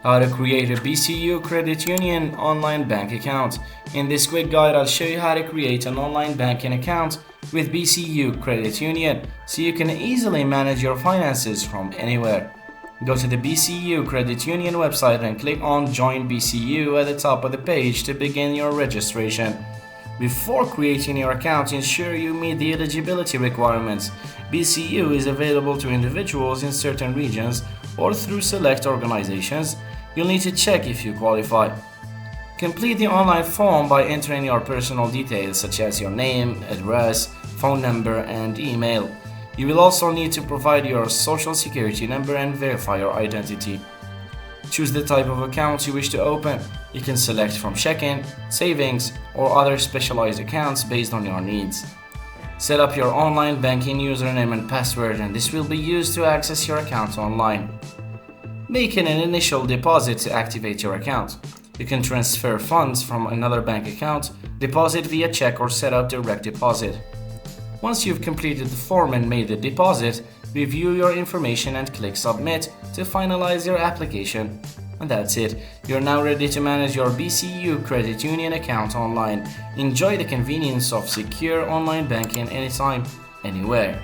How to create a BCU credit union online bank account. In this quick guide, I'll show you how to create an online banking account with BCU Credit Union so you can easily manage your finances from anywhere. Go to the BCU Credit Union website and click on Join BCU at the top of the page to begin your registration. Before creating your account, ensure you meet the eligibility requirements. BCU is available to individuals in certain regions or through select organizations. You'll need to check if you qualify. Complete the online form by entering your personal details such as your name, address, phone number, and email. You will also need to provide your social security number and verify your identity. Choose the type of account you wish to open. You can select from checking, savings, or other specialized accounts based on your needs. Set up your online banking username and password, and this will be used to access your account online. Making an initial deposit to activate your account. You can transfer funds from another bank account, deposit via check, or set up direct deposit. Once you've completed the form and made the deposit, review your information and click Submit to finalize your application. And that's it. You're now ready to manage your BCU Credit Union account online. Enjoy the convenience of secure online banking anytime, anywhere.